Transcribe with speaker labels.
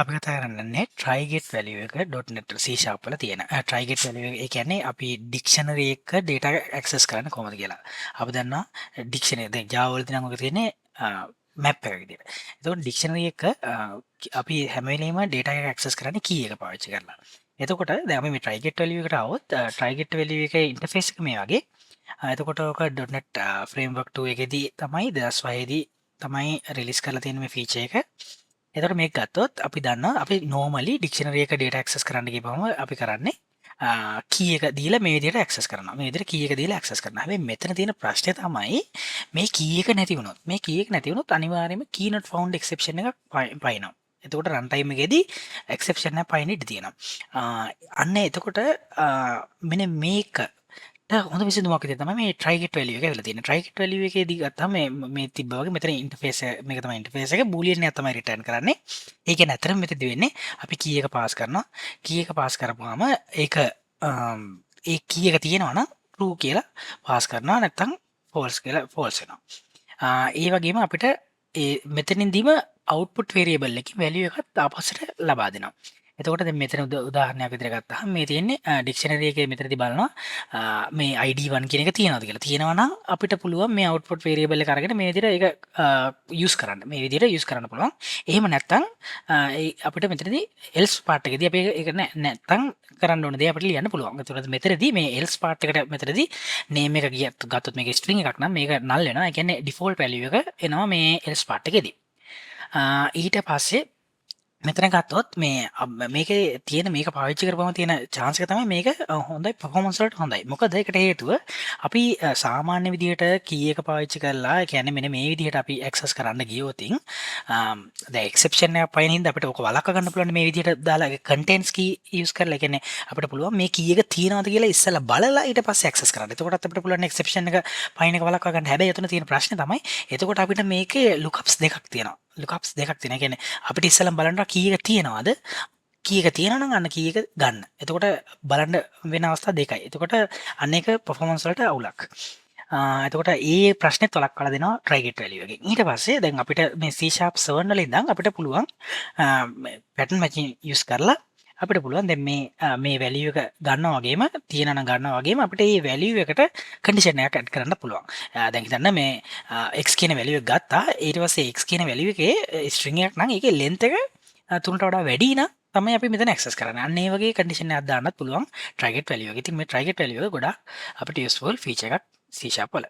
Speaker 1: අපි කතා කරන්නේ try-get value එක .NET C# වල තියෙන. try-get value ඒ කියන්නේ අපි ඩික්ෂනරි එක data access කරන්න කොහොමද කියලා. අපි දන්නවා ඩික්ෂනරි දැන් Java වලදී නම් ඔක තියෙන්නේ map එකක විදියට. එතකොට ඩික්ෂනරි එක අපි හැම වෙලේම data එක access කරන්නේ key එක පාවිච්චි කරලා. එතකොට දැන් අපි මේ try-get value එකට આવොත් try-get value එකේ interface එක මේ වගේ. එතකොට ඔක .NET framework 2 එකේදී තමයි 2005 දී තමයි රිලීස් කරලා තියෙන මේ ෆීචර් එක. එතකොට මේක ගත්තොත් අපි දන්නවා අපි normally dictionary එක data access කරන්න ගිහම අපි කරන්නේ key එක දීලා මේ විදිහට access කරනවා. මේ විදිහට key එක දීලා access කරනවා. හැබැයි මෙතන තියෙන ප්‍රශ්නේ තමයි මේ key එක නැති වුණොත්. මේ key එක නැති වුණොත් අනිවාර්යයෙන්ම key not found exception එකක් පයින්නවා. එතකොට රන් ටයිම් එකේදී එක්සෙප්ෂන් එකක් පයින් ඉඩ තියෙනවා. අන්න එතකොට මෙන්න මේක හොඳ විසඳුමක් විදිහට තමයි මේ try get value එක ඇවිල්ලා තියෙන්නේ. try get value එකේදී ගත්තාම මේ තිබ්බා වගේ මෙතන ඉන්ටර්ෆේස් මේක තමයි ඉන්ටර්ෆේස් එක බූලියන් එකක් තමයි රිටර්න් කරන්නේ. ඒ කියන්නේ අතරම මෙතනදී වෙන්නේ අපි key එක පාස් කරනවා. key එක පාස් කරපුවාම ඒක ඒ key එක තියෙනවා නම් true කියලා පාස් කරනවා නැත්නම් false කියලා false වෙනවා. ඒ වගේම අපිට ඒ මෙතනින්දීම output variable එකකින් value එකක් තාපස්සට ලබා දෙනවා. එතකොට දැන් මෙතන උදාහරණයක් විදිහට ගත්තාම මේ තියෙන්නේ ඩික්ෂනරි එකේ මෙතනදී බලනවා මේ ID1 කියන එක තියෙනවද කියලා. තියෙනවා නම් අපිට පුළුවන් මේ output variable එක අරගෙන මේ විදිහට ඒක use කරන්න. මේ විදිහට use කරන්න පුළුවන්. එහෙම නැත්නම් අපිට මෙතනදී else part එකේදී අපි ඒක නැත්නම් කරන්න ඕන දේ අපිට ලියන්න පුළුවන්. ඒතකොට මෙතනදී මේ else part එකට මෙතනදී name එක ගත්තොත් මේක string එකක් නම් මේක null වෙනවා. ඒ කියන්නේ default value එක එනවා මේ else part එකේදී. ඊට පස්සේ මෙතන ගත්තොත් මේකේ තියෙන මේක පාවිච්චි කරපුවම තියෙන chance එක තමයි මේක හොඳයි performance වලට හොඳයි. මොකද ඒකට හේතුව අපි සාමාන්‍ය විදිහට key එක පාවිච්චි කරලා ඒ කියන්නේ මෙන්න මේ විදිහට අපි access කරන්න ගියොතින් දැන් exception එකක් පයින් හින්දා අපිට ඕක වළක්ව ගන්න පුළුවන් මේ විදිහට දාලා contains key use කරලා. ඒ කියන්නේ අපිට පුළුවන් මේ key එක තියෙනවද කියලා ඉස්සෙල්ලා බලලා ඊට පස්සේ access කරන්න. එතකොටත් අපිට පුළුවන් exception එක පයින් එක වළක්ව ගන්න. හැබැයි එතන තියෙන ප්‍රශ්නේ තමයි එතකොට අපිට මේකේ lookups දෙකක් තියෙනවා. lookups දෙකක් තියෙනවා. ඒ කියන්නේ අපිට ඉස්සෙල්ලා බලන්න key එක තියෙනවද? key එක තියෙනවා නම් අන්න key එක ගන්න. එතකොට බලන්න වෙන අවස්ථා දෙකයි. එතකොට අන්න ඒක performance වලට අවුලක්. එතකොට ඒ ප්‍රශ්නේ වළක්වලා දෙනවා try get value එකෙන්. ඊට පස්සේ දැන් අපිට මේ C#7 වල ඉඳන් අපිට පුළුවන් pattern matching use කරලා අපිට පුළුවන් දැන් මේ value එක ගන්නවා වගේම තියෙනවා නම් ගන්නවා වගේම අපිට මේ value එකට condition එකක් add කරන්න පුළුවන්. දැන් හිතන්න මේ x කියන value එක ගත්තා. ඊට පස්සේ x කියන value එකේ string එකක් නම් ඒකේ length එක 3ට වඩා වැඩි නම් තමයි අපි මෙතන access කරන්නේ. අන්න ඒ වගේ condition එකක් දාන්නත් පුළුවන් try get value එක. ඉතින් මේ try get value එක ගොඩාක් අපිට useful feature එකක් C# වල.